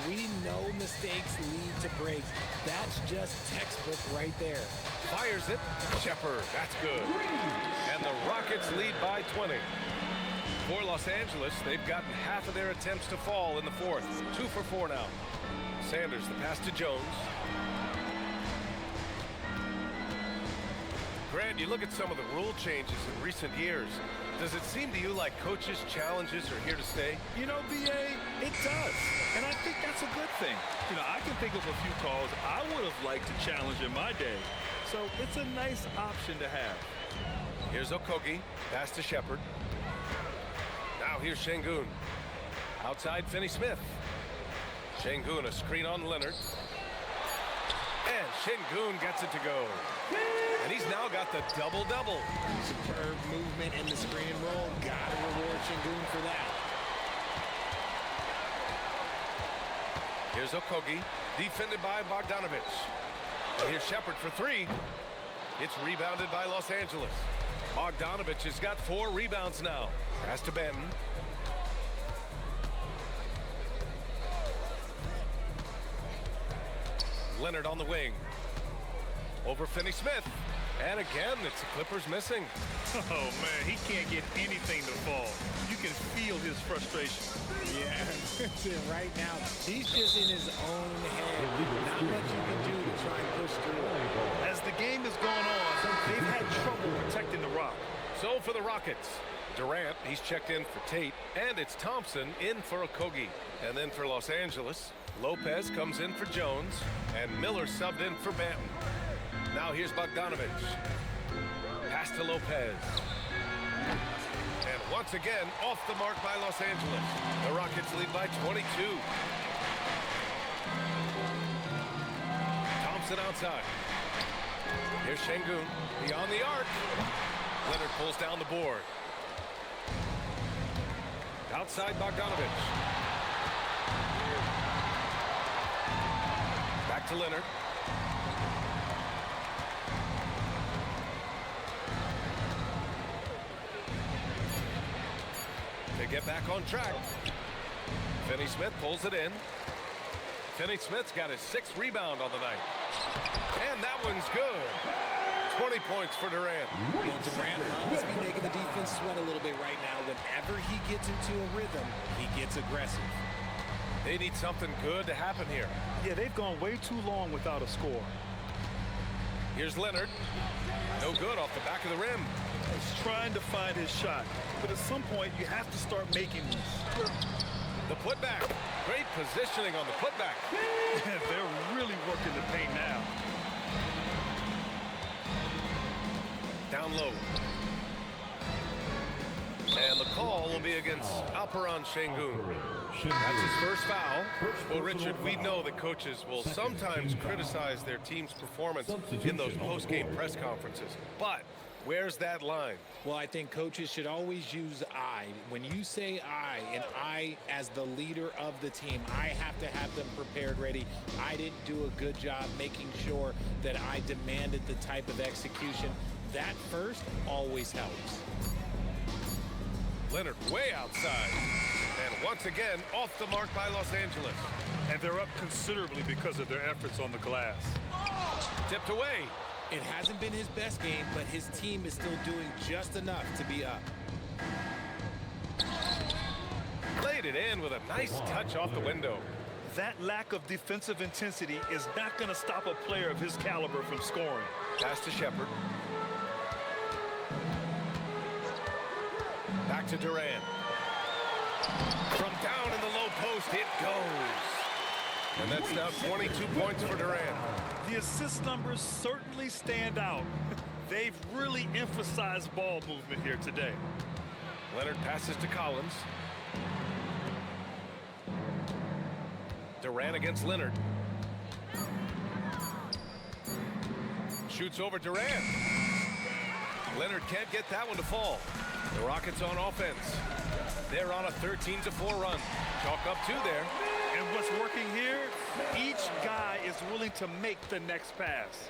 We know mistakes lead to breaks. That's just textbook right there. Fires it, Shepard, that's good. And the Rockets lead by 20. For Los Angeles, they've gotten half of their attempts to fall in the 4th. 2 for 4 now. Sanders, the pass to Jones. Grant, you look at some of the rule changes in recent years. Does it seem to you like coaches' challenges are here to stay? You know, B.A., it does. And I think that's a good thing. You know, I can think of a few calls I would have liked to challenge in my day. So it's a nice option to have. Here's Okogie. Pass to Shepard. Now here's Sengun. Outside Finney-Smith. Sengun, a screen on Leonard. And Sengun gets it to go. And he's now got the double-double. Superb movement in the screen and roll. Gotta reward Sengun for that. Here's Okogie, defended by Bogdanovic. And here's Shepard for 3. It's rebounded by Los Angeles. Bogdanovic has got 4 rebounds now. Pass to Banton. Leonard on the wing. Over Finney-Smith. And again, it's the Clippers missing. Oh, man, he can't get anything to fall. You can feel his frustration. Yeah, right now, he's just in his own head. Not much you can do to try and push through. As the game has gone on, they've had trouble protecting the rock. So for the Rockets, Durant, he's checked in for Tate, and it's Thompson in for Okogie. And then for Los Angeles, Lopez comes in for Jones, and Miller subbed in for Banton. Now here's Bogdanovic. Pass to Lopez. And once again, off the mark by Los Angeles. The Rockets lead by 22. Thompson outside. Here's Sengun, beyond the arc. Leonard pulls down the board. Outside Bogdanovic. Back to Leonard. They get back on track. Finney-Smith pulls it in. Finney-Smith's got his 6th rebound on the night. And that one's good. 20 points for Durant. Well, Durant must be making the defense sweat a little bit right now. Whenever he gets into a rhythm, he gets aggressive. They need something good to happen here. Yeah, they've gone way too long without a score. Here's Leonard. No good off the back of the rim. He's trying to find his shot, but at some point you have to start making these. The putback. Great positioning on the putback. They're really working the paint now. Down low. And the call will be against Alperen Sengun. That's his first foul. Well, Richard, we know that coaches will sometimes criticize their team's performance in those post-game press conferences. But where's that line? Well, I think coaches should always use I. When you say I, and I as the leader of the team, I have to have them prepared, ready. I didn't do a good job making sure that I demanded the type of execution. That first always helps. Leonard way outside. And once again, off the mark by Los Angeles. And they're up considerably because of their efforts on the glass. Tipped away. It hasn't been his best game, but his team is still doing just enough to be up. Laid it in with a nice touch off the window. That lack of defensive intensity is not going to stop a player of his caliber from scoring. Pass to Shepard. Back to Durant. From down in the low post, it goes. And that's now 22 points for Durant. The assist numbers certainly stand out. They've really emphasized ball movement here today. Leonard passes to Collins. Durant against Leonard. Shoots over Durant. Leonard can't get that one to fall. The Rockets on offense. They're on a 13-4 run. Chalk up 2 there. And what's working here, each guy is willing to make the next pass.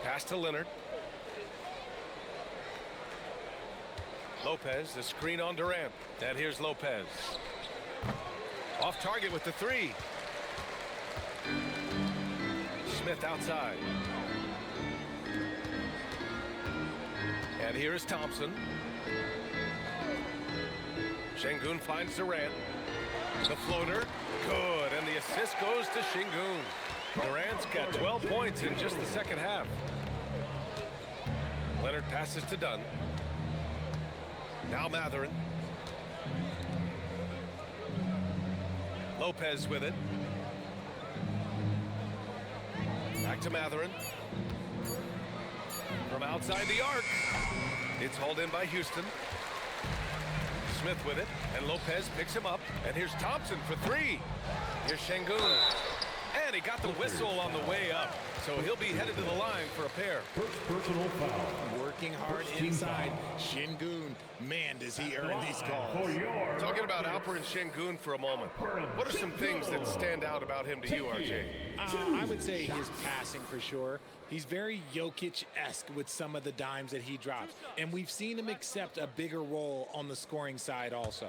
Pass to Leonard. Lopez, the screen on Durant. And here's Lopez. Off target with the 3. Smith outside. And here is Thompson. Sengun finds Durant. The floater, good, and the assist goes to Sengun. Durant's got 12 points in just the second half. Leonard passes to Dunn. Now Matherin. Lopez with it. Back to Matherin. From outside the arc. It's hauled in by Houston. Smith with it, and Lopez picks him up, and here's Thompson for 3. Here's Sengun, and he got the whistle on the way up, so he'll be headed to the line for a pair. First personal foul. Working hard inside. Sengun, man, does he earn these calls. Talking about Alperen Sengun for a moment, what are some things that stand out about him to you, RJ? I would say his passing for sure. He's very Jokic-esque with some of the dimes that he drops. And we've seen him accept a bigger role on the scoring side also.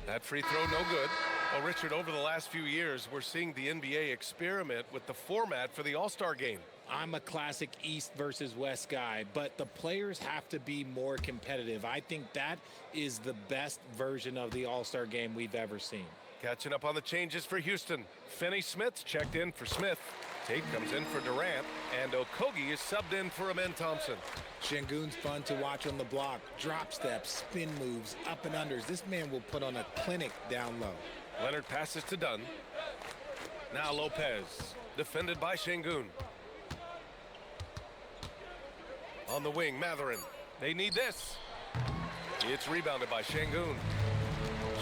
That free throw, no good. Well, Richard, over the last few years, we're seeing the NBA experiment with the format for the All-Star game. I'm a classic East versus West guy, but the players have to be more competitive. I think that is the best version of the All-Star game we've ever seen. Catching up on the changes for Houston. Finney-Smith's checked in for Smith. Tate comes in for Durant, and Okogie is subbed in for Amen Thompson. Sengun's fun to watch on the block. Drop steps, spin moves, up and unders. This man will put on a clinic down low. Leonard passes to Dunn. Now Lopez, defended by Sengun. On the wing, Matherin. They need this. It's rebounded by Sengun.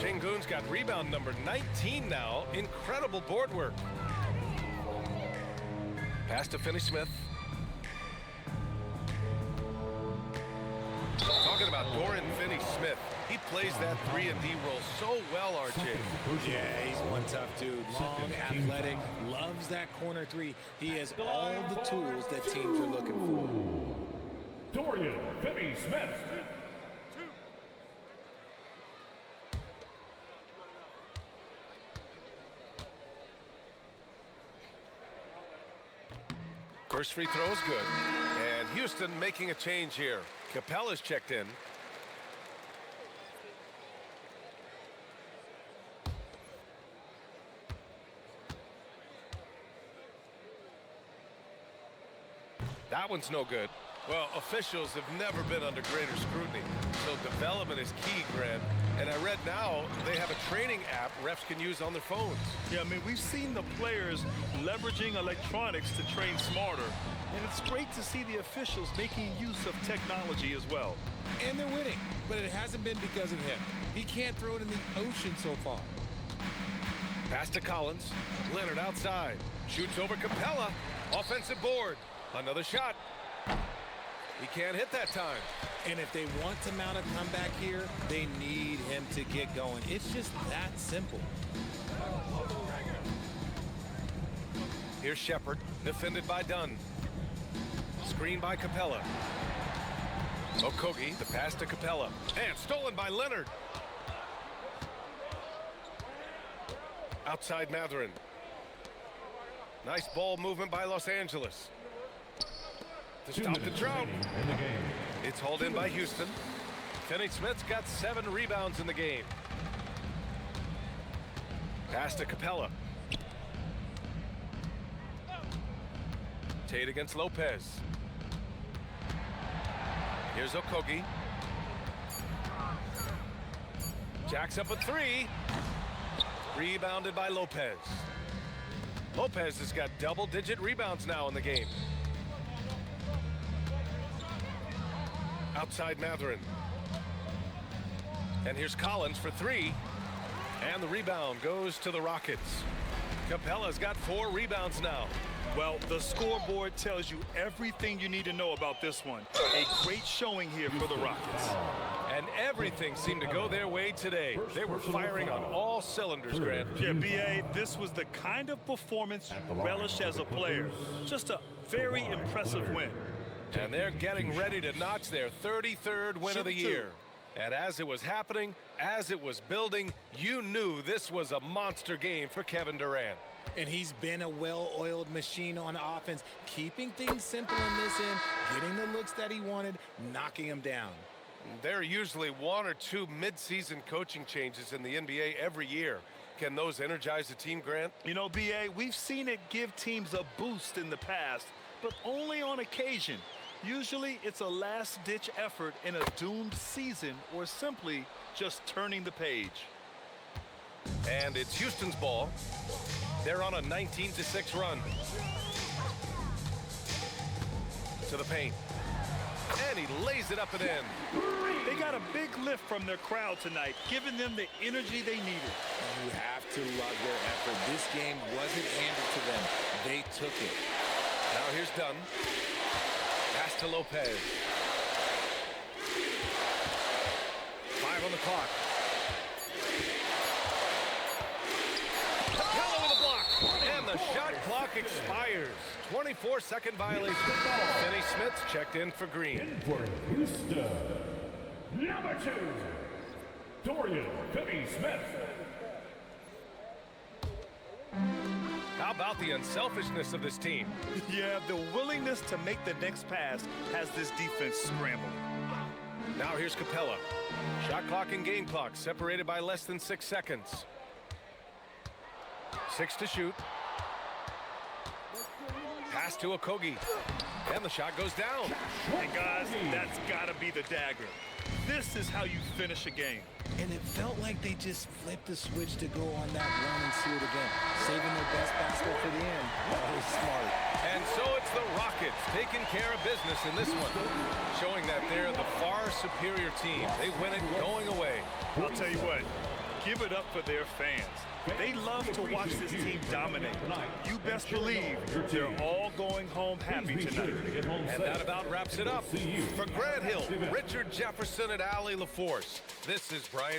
Sengun's got rebound number 19 now. Incredible board work. Pass to Finney-Smith. Talking about Dorian Finney-Smith. He plays that 3-and-D role so well, RJ. Yeah, he's one tough dude. Long, athletic, loves that corner 3. He has all the tools that teams are looking for. Dorian Finney-Smith. First free throw is good. And Houston making a change here. Capella's checked in. That one's no good. Well, officials have never been under greater scrutiny. So development is key, Grant. And I read now they have a training app refs can use on their phones. Yeah, I mean, we've seen the players leveraging electronics to train smarter. And it's great to see the officials making use of technology as well. And they're winning, but it hasn't been because of him. He can't throw it in the ocean so far. Pass to Collins. Leonard outside. Shoots over Capella. Offensive board. Another shot. He can't hit that time. And if they want to mount a comeback here, they need him to get going. It's just that simple. Here's Shepard, defended by Dunn. Screen by Capella. Okogie, the pass to Capella. And stolen by Leonard. Outside Mathurin. Nice ball movement by Los Angeles. To stop the drought. It's hauled in by Houston. Finney-Smith's got 7 rebounds in the game. Pass to Capella. Tate against Lopez. Here's Okogie. Jacks up a 3. Rebounded by Lopez. Lopez has got double-digit rebounds now in the game. Outside Mathurin. And here's Collins for 3. And the rebound goes to the Rockets. Capella's got 4 rebounds now. Well, the scoreboard tells you everything you need to know about this one. A great showing here for the Rockets. And everything seemed to go their way today. They were firing on all cylinders, Grant. Yeah, B.A., this was the kind of performance you relish as a player. Just a very impressive win. And they're getting ready to notch their 33rd win of the year. And as it was happening, as it was building, you knew this was a monster game for Kevin Durant. And he's been a well-oiled machine on offense, keeping things simple in this end, getting the looks that he wanted, knocking them down. There are usually 1 or 2 mid-season coaching changes in the NBA every year. Can those energize the team, Grant? You know, B.A., we've seen it give teams a boost in the past, but only on occasion. Usually it's a last-ditch effort in a doomed season or simply just turning the page. And it's Houston's ball. They're on a 19-6 run. To the paint. And he lays it up and in. They got a big lift from their crowd tonight, giving them the energy they needed. You have to love their effort. This game wasn't handed to them. They took it. Now here's Dunn. Pass to Lopez. 5 on the clock. Capella with a block. And the shot clock expires. 24-second violation. Finney-Smith's checked in for Green. In for Houston, number 2, Dorian Finney-Smith. How about the unselfishness of this team? Yeah, the willingness to make the next pass has this defense scrambled. Now here's Capella. Shot clock and game clock separated by less than 6 seconds. 6 to shoot. Pass to Okogie. And the shot goes down. And guys, that's got to be the dagger. This is how you finish a game. And it felt like they just flipped the switch to go on that run and seal it again, saving their best basket for the end. That was smart. And so it's the Rockets taking care of business in this one, showing that they're the far superior team. They win it going away. I'll tell you what, give it up for their fans. They love to watch this team dominate. You best believe they're all going home happy tonight. And that about wraps it up. For Grant Hill, Richard Jefferson, and Allie LaForce, this is Brian